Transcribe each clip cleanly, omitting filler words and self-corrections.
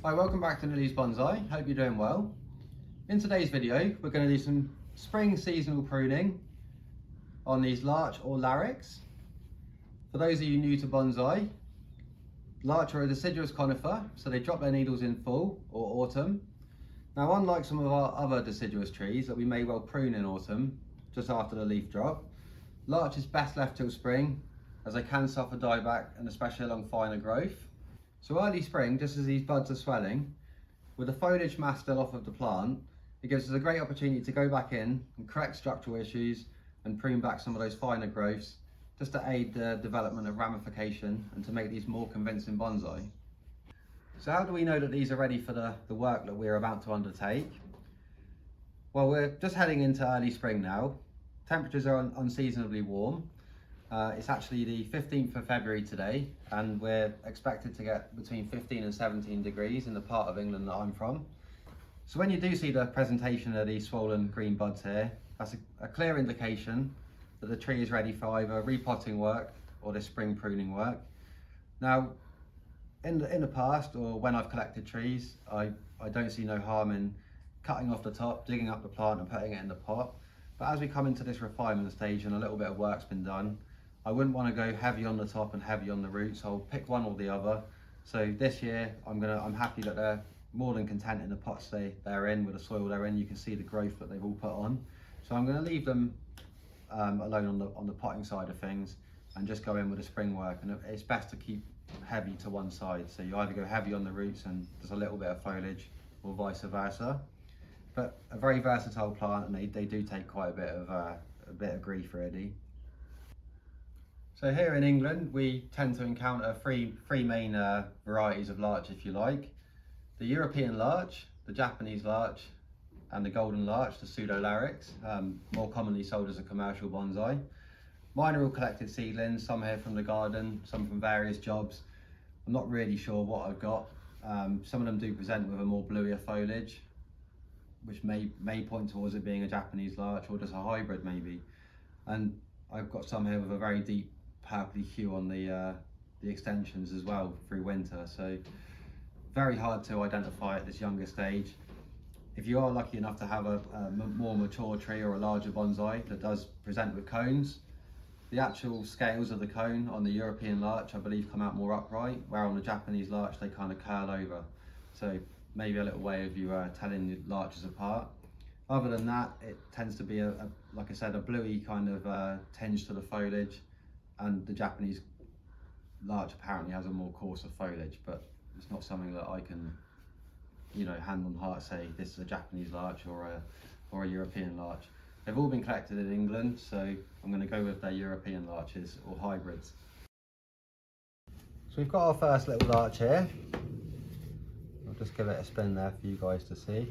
Hi, welcome back to Lily's Bonsai. Hope you're doing well. In today's video, we're going to do some spring seasonal pruning on these larch or larix. For those of you new to bonsai, larch are a deciduous conifer, so they drop their needles in fall or autumn. Now, unlike some of our other deciduous trees that we may well prune in autumn, just after the leaf drop, larch is best left till spring, as they can suffer dieback and especially along finer growth. So early spring, just as these buds are swelling, with the foliage mass still off of the plant, it gives us a great opportunity to go back in and correct structural issues and prune back some of those finer growths, just to aid the development of ramification and to make these more convincing bonsai. So how do we know that these are ready for the work that we're about to undertake? Well, we're just heading into early spring now. Temperatures are unseasonably warm. It's actually the 15th of February today, and we're expected to get between 15 and 17 degrees in the part of England that I'm from. So when you do see the presentation of these swollen green buds here, that's a clear indication that the tree is ready for either repotting work or this spring pruning work. Now, in the past, or when I've collected trees, I don't see no harm in cutting off the top, digging up the plant and putting it in the pot. But as we come into this refinement stage and a little bit of work's been done, I wouldn't want to go heavy on the top and heavy on the roots. I'll pick one or the other. So this year, I'm happy that they're more than content in the pots they're in, with the soil they're in. You can see the growth that they've all put on. So I'm going to leave them alone on the potting side of things and just go in with the spring work. And it's best to keep heavy to one side. So you either go heavy on the roots and there's a little bit of foliage, or vice versa. But a very versatile plant, and they do take quite a bit of grief really. So here in England, we tend to encounter three main varieties of larch, if you like. The European larch, the Japanese larch, and the golden larch, the pseudo-larix, more commonly sold as a commercial bonsai. Mine are all collected seedlings, some here from the garden, some from various jobs. I'm not really sure what I've got. Some of them do present with a more bluier foliage, which may point towards it being a Japanese larch or just a hybrid maybe. And I've got some here with a very deep purpley hue on the extensions as well through winter, so very hard to identify at this younger stage. If you are lucky enough to have a more mature tree or a larger bonsai that does present with cones, the actual scales of the cone on the European larch I believe come out more upright, where on the Japanese larch they kind of curl over. So maybe a little way of you telling the larches apart. Other than that, it tends to be like I said, a bluey kind of tinge to the foliage. And the Japanese larch apparently has a more coarser foliage, but it's not something that I can, hand on heart say this is a Japanese larch or a European larch. They've all been collected in England, so I'm going to go with their European larches or hybrids. So we've got our first little larch here. I'll just give it a spin there for you guys to see.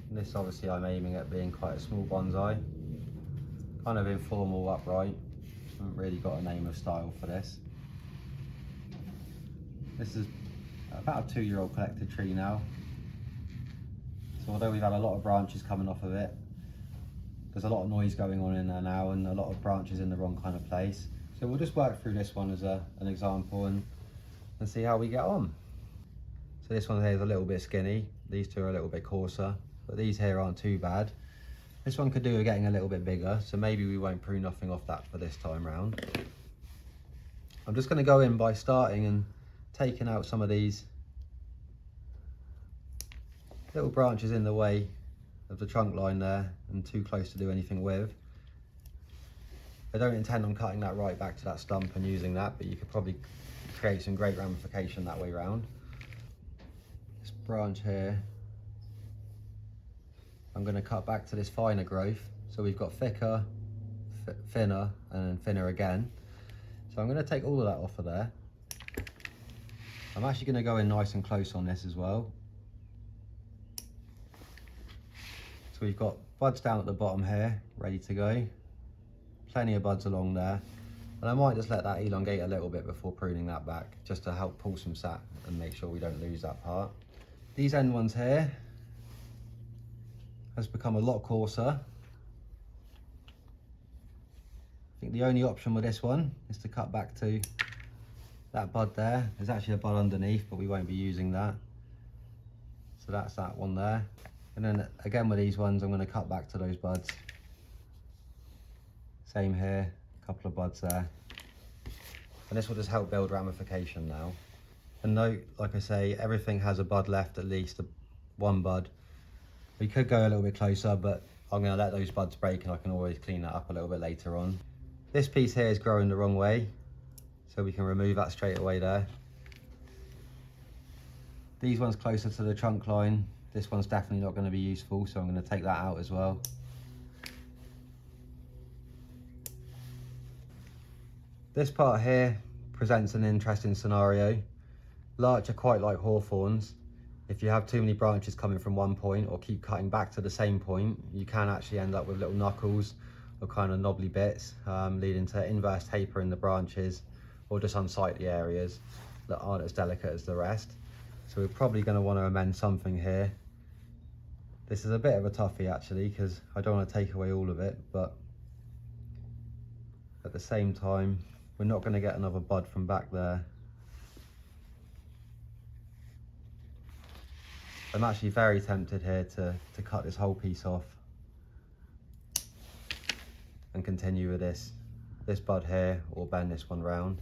And this obviously I'm aiming at being quite a small bonsai. Kind of informal, upright. I haven't really got a name of style for this. This is about a 2-year-old collected tree now. So although we've had a lot of branches coming off of it, there's a lot of noise going on in there now and a lot of branches in the wrong kind of place. So we'll just work through this one as an example and see how we get on. So this one here is a little bit skinny. These two are a little bit coarser, but these here aren't too bad. This one could do with getting a little bit bigger, so maybe we won't prune nothing off that for this time round. I'm just going to go in by starting and taking out some of these little branches in the way of the trunk line there and too close to do anything with. I don't intend on cutting that right back to that stump and using that, but you could probably create some great ramification that way round. This branch here, I'm going to cut back to this finer growth. So we've got thicker, thinner, and then thinner again. So I'm going to take all of that off of there. I'm actually going to go in nice and close on this as well. So we've got buds down at the bottom here, ready to go. Plenty of buds along there. And I might just let that elongate a little bit before pruning that back, just to help pull some sap and make sure we don't lose that part. These end ones here has become a lot coarser. I think the only option with this one is to cut back to That bud there, there's actually a bud underneath, but we won't be using that. So that's that one there. And then again with these ones, I'm going to cut back to those buds. Same here, a couple of buds there. And this will just help build ramification now. And note, like I say, everything has a bud left, at least one bud. We could go a little bit closer, but I'm going to let those buds break and I can always clean that up a little bit later on. This piece here is growing the wrong way, so we can remove that straight away there. These ones closer to the trunk line, this one's definitely not going to be useful, so I'm going to take that out as well. This part here presents an interesting scenario. Larch are quite like hawthorns. If you have too many branches coming from one point or keep cutting back to the same point, you can actually end up with little knuckles or kind of knobbly bits, leading to inverse taper in the branches or just unsightly areas that aren't as delicate as the rest. So we're probably going to want to amend something here. This is a bit of a toughie actually, because I don't want to take away all of it, but at the same time, we're not going to get another bud from back there. I'm actually very tempted here to cut this whole piece off and continue with this bud here, or bend this one round.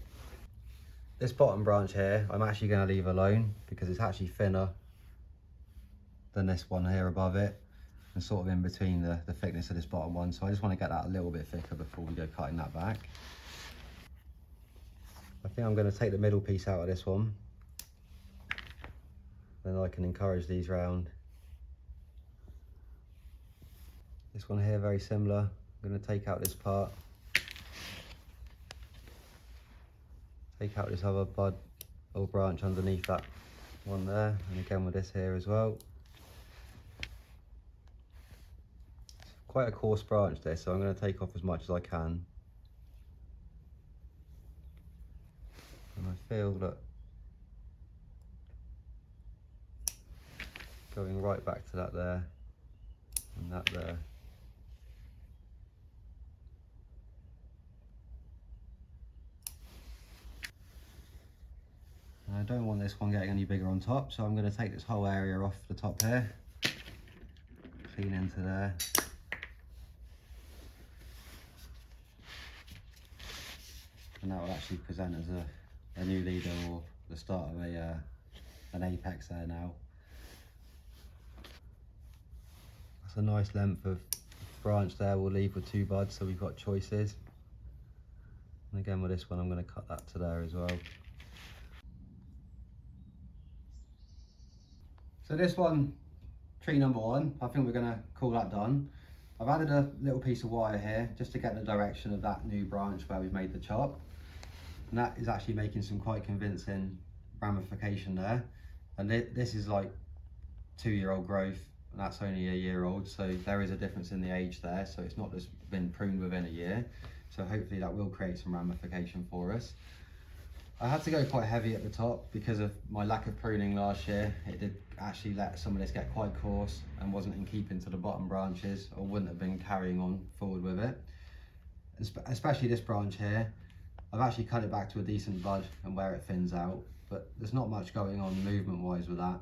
This bottom branch here, I'm actually going to leave alone because it's actually thinner than this one here above it, and sort of in between the thickness of this bottom one. So I just want to get that a little bit thicker before we go cutting that back. I think I'm going to take the middle piece out of this one. Then I can encourage these round. This one here, very similar. I'm going to take out this part. Take out this other bud or branch underneath that one there. And again with this here as well. It's quite a coarse branch this, so I'm going to take off as much as I can. And I feel that going right back to that there and that there. And I don't want this one getting any bigger on top, so I'm going to take this whole area off the top here, clean into there. And that will actually present as a new leader, or the start of an apex there now. That's a nice length of branch there. We'll leave with 2 buds, so we've got choices. And again with this one, I'm going to cut that to there as well. So this one, tree number 1, I think we're going to call that done. I've added a little piece of wire here just to get the direction of that new branch where we've made the chop. And that is actually making some quite convincing ramification there. And this is like 2-year-old growth, and that's only a year old, so there is a difference in the age there, so it's not just been pruned within a year. So hopefully that will create some ramification for us. I had to go quite heavy at the top because of my lack of pruning last year. It did actually let some of this get quite coarse and wasn't in keeping to the bottom branches, or wouldn't have been carrying on forward with it. Especially this branch here, I've actually cut it back to a decent bud and where it thins out, but there's not much going on movement wise with that.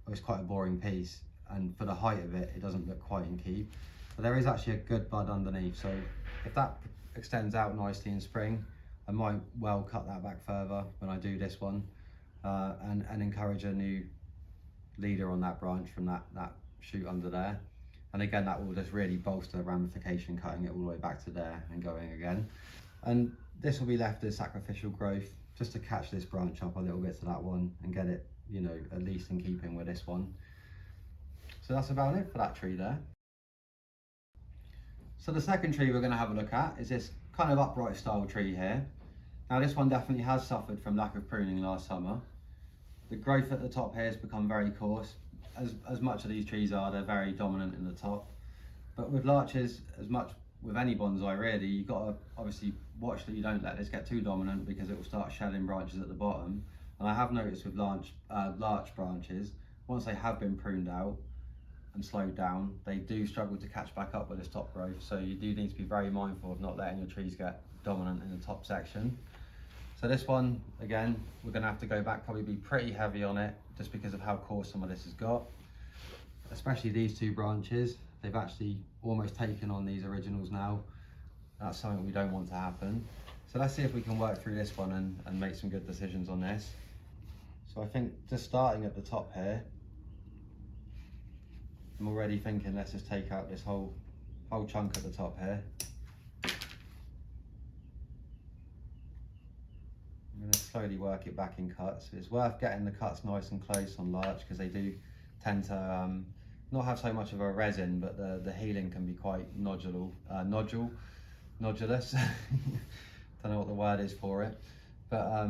It's quite a boring piece, and for the height of it, it doesn't look quite in keep. But there is actually a good bud underneath, so if that extends out nicely in spring, I might well cut that back further when I do this one, and encourage a new leader on that branch from that shoot under there. And again, that will just really bolster ramification, cutting it all the way back to there and going again. And this will be left as sacrificial growth, just to catch this branch up a little bit to that one and get it, you know, at least in keeping with this one. So that's about it for that tree there. So the second tree we're going to have a look at is this kind of upright style tree here. Now this one definitely has suffered from lack of pruning last summer. The growth at the top here has become very coarse. As much of these trees are, they're very dominant in the top. But with larches, as much with any bonsai really, you've got to obviously watch that you don't let this get too dominant, because it will start shelling branches at the bottom. And I have noticed with larch branches, once they have been pruned out and slowed down, they do struggle to catch back up with this top growth. So you do need to be very mindful of not letting your trees get dominant in the top section. So this one, again, we're gonna have to go back, probably be pretty heavy on it, just because of how coarse some of this has got. Especially these two branches, they've actually almost taken on these originals now. That's something we don't want to happen. So let's see if we can work through this one and make some good decisions on this. So I think just starting at the top here, I'm already thinking let's just take out this whole chunk at the top here. I'm going to slowly work it back in cuts. It's worth getting the cuts nice and close on larch because they do tend to not have so much of a resin, but the healing can be quite nodulous. Don't know what the word is for it, but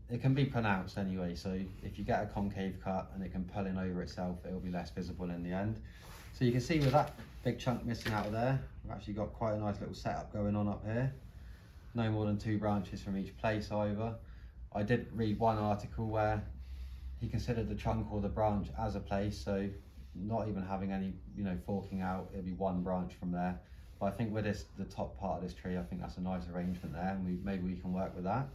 it can be pronounced anyway. So if you get a concave cut and it can pull in over itself, it'll be less visible in the end. So you can see with that big chunk missing out of there, we've actually got quite a nice little setup going on up here. No more than 2 branches from each place either. I did read one article where he considered the trunk or the branch as a place, so not even having any, forking out, it'll be 1 branch from there. But I think with this, the top part of this tree, I think that's a nice arrangement there, and maybe we can work with that.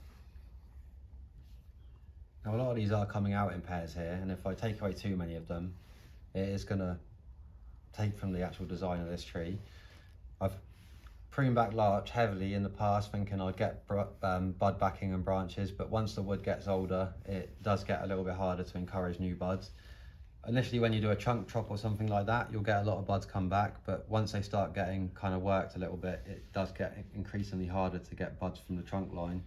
Now a lot of these are coming out in pairs here, and if I take away too many of them, it is going to take from the actual design of this tree. I've pruned back larch heavily in the past, thinking I'd get bud backing and branches, but once the wood gets older, it does get a little bit harder to encourage new buds. Initially, when you do a trunk chop or something like that, you'll get a lot of buds come back, but once they start getting kind of worked a little bit, it does get increasingly harder to get buds from the trunk line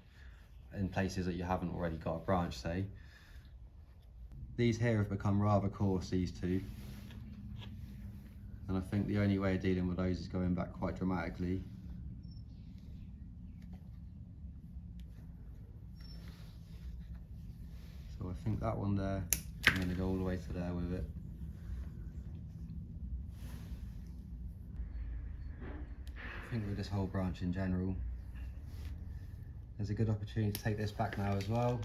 in places that you haven't already got a branch, say. These here have become rather coarse, these two, and I think the only way of dealing with those is going back quite dramatically. So I think that one there, I'm going to go all the way to there with it. I think with this whole branch in general, there's a good opportunity to take this back now as well.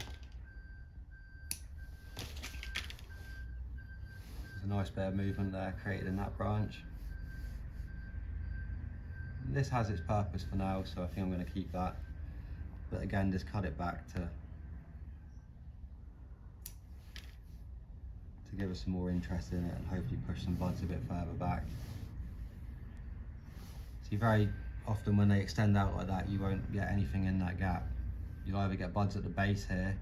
There's a nice bit of movement there created in that branch. This has its purpose for now, so I think I'm going to keep that. But again, just cut it back to give us some more interest in it and hopefully push some buds a bit further back. See, very often when they extend out like that, you won't get anything in that gap. You'll either get buds at the base here,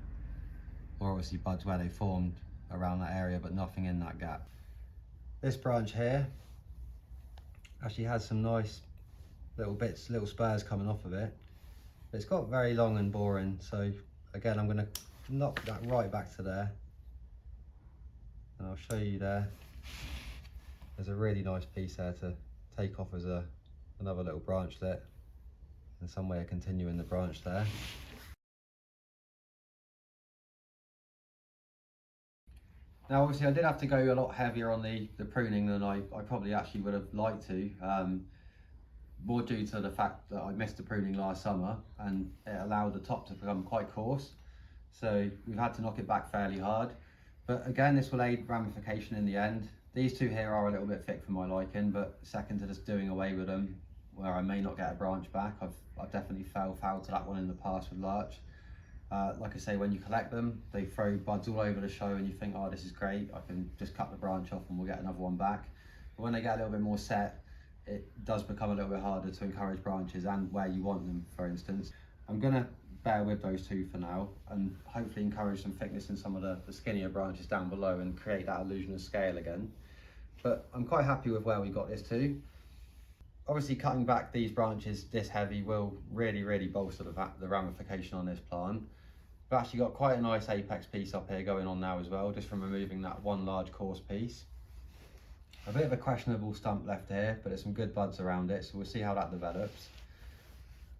or obviously buds where they formed around that area, but nothing in that gap. This branch here actually has some nice little spurs coming off of it. But it's got very long and boring, so again, I'm going to knock that right back to there. And I'll show you there. There's a really nice piece there to take off as another little branchlet, and some way of continuing the branch there. Now obviously I did have to go a lot heavier on the pruning than I probably actually would have liked to, more due to the fact that I missed the pruning last summer and it allowed the top to become quite coarse. So we've had to knock it back fairly hard. But again, this will aid ramification in the end. These two here are a little bit thick for my liking, but second to just doing away with them, where I may not get a branch back. I've definitely fell foul to that one in the past with larch. Like I say, when you collect them, they throw buds all over the show and you think, oh, this is great, I can just cut the branch off and we'll get another one back. But when they get a little bit more set, it does become a little bit harder to encourage branches and where you want them, for instance. I'm gonna bear with those two for now and hopefully encourage some thickness in some of the skinnier branches down below and create that illusion of scale again. But I'm quite happy with where we got this to. Obviously cutting back these branches this heavy will really bolster the ramification on this plant. We've actually got quite a nice apex piece up here going on now as well, just from removing that one large coarse piece. A bit of a questionable stump left here, but there's some good buds around it, so we'll see how that develops.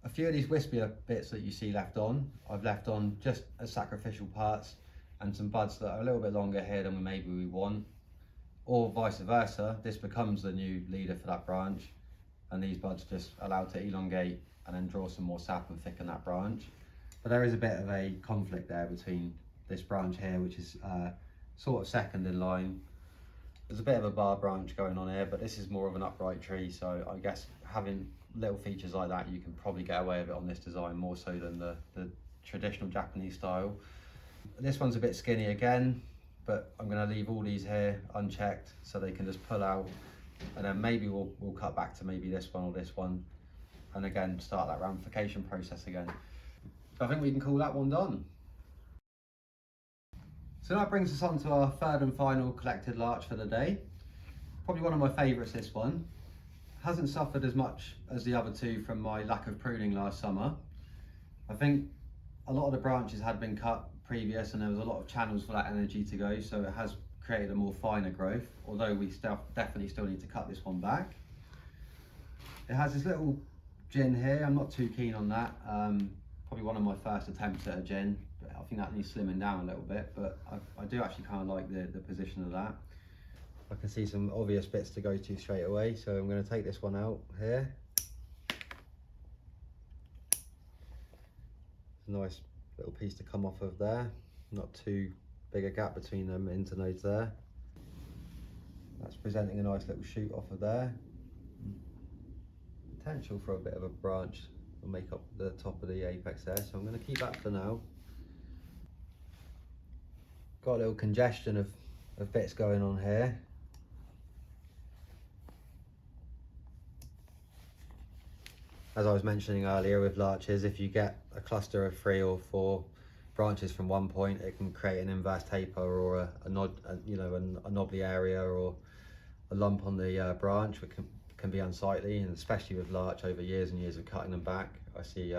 A few of these wispier bits that you see left on, I've left on just as sacrificial parts, and some buds that are a little bit longer here than maybe we want, or vice versa. This becomes the new leader for that branch, and these buds just allow to elongate and then draw some more sap and thicken that branch. But there is a bit of a conflict there between this branch here, which is sort of second in line. There's a bit of a bar branch going on here, but this is more of an upright tree, so I guess having little features like that, you can probably get away with it on this design more so than the traditional Japanese style. This one's a bit skinny again, but I'm going to leave all these here unchecked so they can just pull out, and then maybe we'll cut back to maybe this one or this one, and again start that ramification process again. So I think we can call that one done. So that brings us on to our third and final collected larch for the day. Probably one of my favourites, this one. Hasn't suffered as much as the other two from my lack of pruning last summer. I think a lot of the branches had been cut previous and there was a lot of channels for that energy to go, so it has created a more finer growth, although we definitely still need to cut this one back. It has this little gin here. I'm not too keen on that. Probably one of my first attempts at a gin, but I think that needs slimming down a little bit, but I do actually kind of like the position of that. I can see some obvious bits to go to straight away, so I'm going to take this one out here. It's a nice little piece to come off of there, not too big a gap between them internodes there. That's presenting a nice little shoot off of there. Potential for a bit of a branch will make up the top of the apex there, so I'm going to keep that for now. Got a little congestion of bits going on here. As I was mentioning earlier with larches, if you get a cluster of 3 or 4 branches from one point, it can create an inverse taper or a knobbly area or a lump on the branch, which can be unsightly, and especially with larch over years and years of cutting them back. I see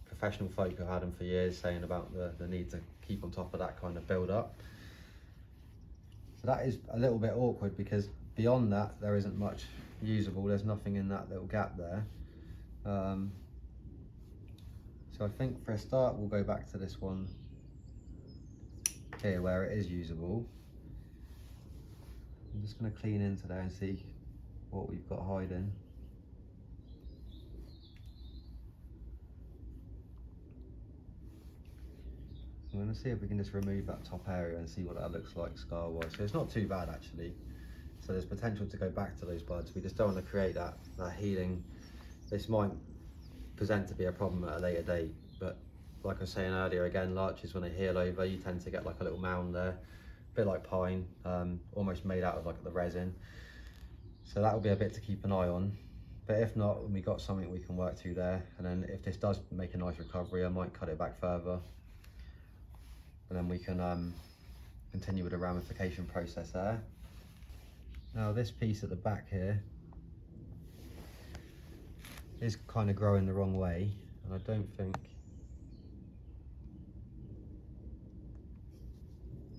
professional folk who've had them for years saying about the need to keep on top of that kind of build up. So that is a little bit awkward because beyond that there isn't much usable. There's nothing in that little gap there. So I think for a start we'll go back to this one here where it is usable. I'm just going to clean into there and see what we've got hiding. I'm going to see if we can just remove that top area and see what that looks like scar wise. So it's not too bad actually. So there's potential to go back to those buds. We just don't want to create that healing. This might present to be a problem at a later date, but like I was saying earlier, again, larches, when they heal over, you tend to get like a little mound there, a bit like pine, almost made out of like the resin. So that will be a bit to keep an eye on. But if not, we got something we can work to there. And then if this does make a nice recovery, I might cut it back further. And then we can continue with the ramification process there. Now this piece at the back here is kind of growing the wrong way, and I don't think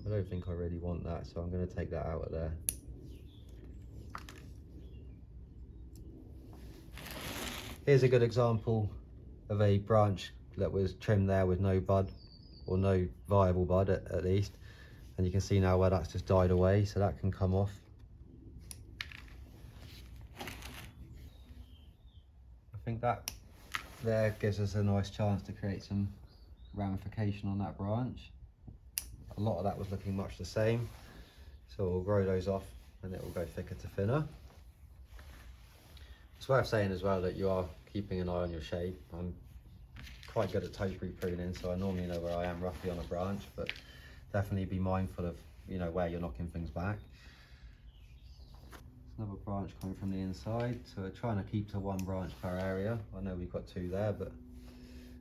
I really want that, so I'm going to take that out of there. Here's a good example of a branch that was trimmed there with no bud, or no viable bud at least, and you can see now where that's just died away, so that can come off. I think that there gives us a nice chance to create some ramification on that branch. A lot of that was looking much the same, so we'll grow those off and it will go thicker to thinner. It's worth saying as well that you are keeping an eye on your shape. I'm quite good at topiary pruning, so I normally know where I am roughly on a branch, but definitely be mindful of where you're knocking things back. Another branch coming from the inside, so we're trying to keep to 1 branch per area. I know we've got 2 there, but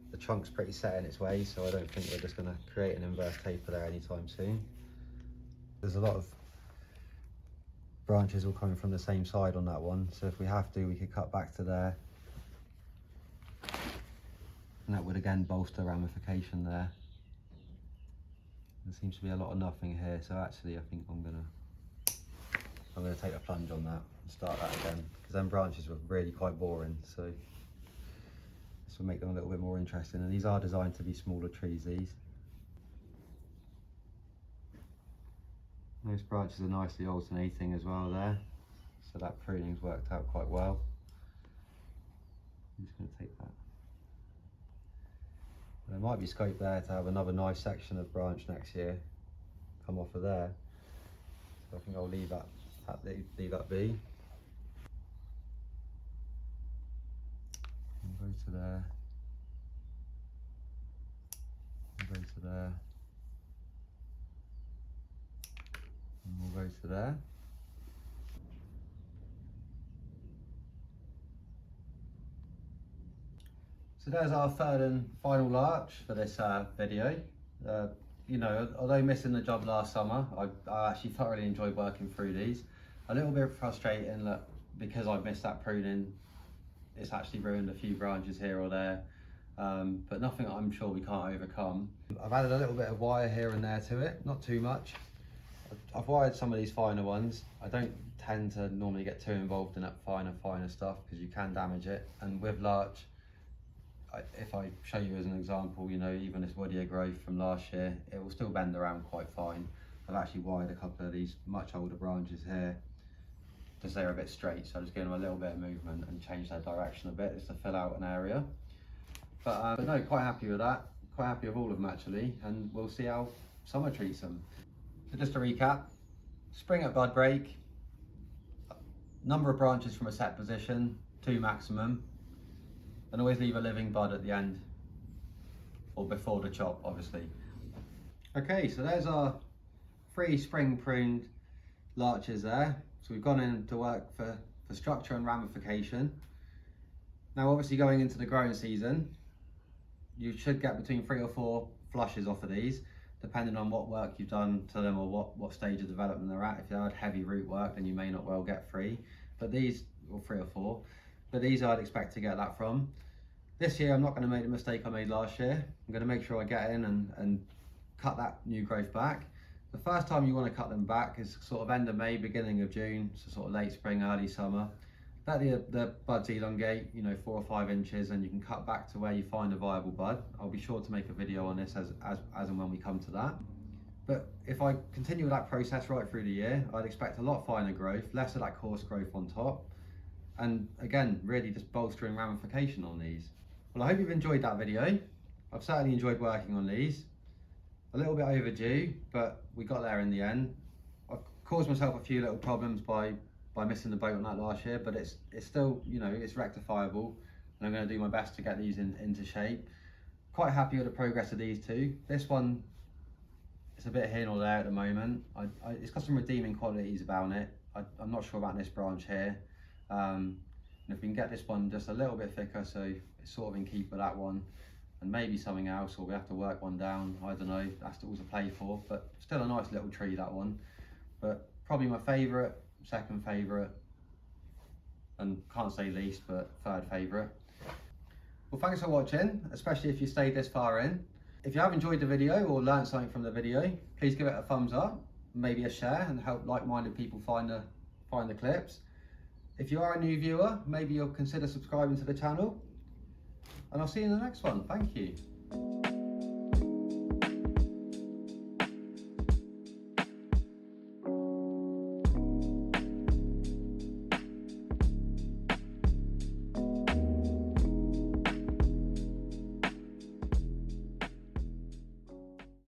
the trunk's pretty set in its way, so I don't think we're just going to create an inverse taper there anytime soon. There's a lot of branches all coming from the same side on that one, so if we have to, we could cut back to there. And that would again bolster ramification there. There seems to be a lot of nothing here, so actually I think I'm gonna take a plunge on that and start that again, because them branches were really quite boring, so this will make them a little bit more interesting. And these are designed to be smaller trees, these. Those branches are nicely alternating as well there, so that pruning's worked out quite well. I'm just going to take that. There might be scope there to have another nice section of branch next year come off of there, so I think I'll leave that be. And go to there. there. And we'll go to there. So there's our third and final larch for this video. You know, although missing the job last summer, I actually thoroughly enjoyed working through these. A little bit frustrating that because I've missed that pruning, it's actually ruined a few branches here or there, but nothing I'm sure we can't overcome. I've added a little bit of wire here and there to it, not too much. I've wired some of these finer ones. I don't tend to normally get too involved in that finer stuff because you can damage it. And with larch, if I show you as an example, you know, even this woodier growth from last year, it will still bend around quite fine. I've actually wired a couple of these much older branches here because they're a bit straight, so I'm just giving them a little bit of movement and change their direction a bit just to fill out an area. But no, quite happy with that. Quite happy with all of them actually, and we'll see how summer treats them. So just to recap, spring at bud break, number of branches from a set position, 2 maximum, and always leave a living bud at the end, or before the chop, obviously. Okay, so there's our 3 spring pruned larches there. So we've gone in to work for structure and ramification. Now obviously going into the growing season, you should get between 3 or 4 flushes off of these, depending on what work you've done to them or what stage of development they're at. If you had heavy root work, then you may not well get 3, but these, or 3 or 4, but these I'd expect to get that from. This year I'm not going to make the mistake I made last year. I'm going to make sure I get in and cut that new growth back. The first time you want to cut them back is sort of end of May, beginning of June, so sort of late spring, early summer. Let the buds elongate, you know, 4 or 5 inches, and you can cut back to where you find a viable bud. I'll be sure to make a video on this as and when we come to that. But if I continue with that process right through the year, I'd expect a lot finer growth, less of that coarse growth on top, and again, really just bolstering ramification on these. Well, I hope you've enjoyed that video. I've certainly enjoyed working on these. A little bit overdue, but we got there in the end. I've caused myself a few little problems by missing the boat on that last year, but it's still, you know, it's rectifiable, and I'm going to do my best to get these into shape. Quite happy with the progress of these 2. This one, it's a bit here nor there at the moment. It's got some redeeming qualities about it. I'm not sure about this branch here. And if we can get this one just a little bit thicker, so it's sort of in keep with that one, and maybe something else, or we have to work one down, I don't know, that's all to play for, but still a nice little tree, that one. But probably my favourite, second favourite, and can't say least, but third favourite. Well, thanks for watching, especially if you stayed this far in. If you have enjoyed the video or learned something from the video, please give it a thumbs up, maybe a share, and help like-minded people find the clips. If you are a new viewer, maybe you'll consider subscribing to the channel, and I'll see you in the next one. Thank you.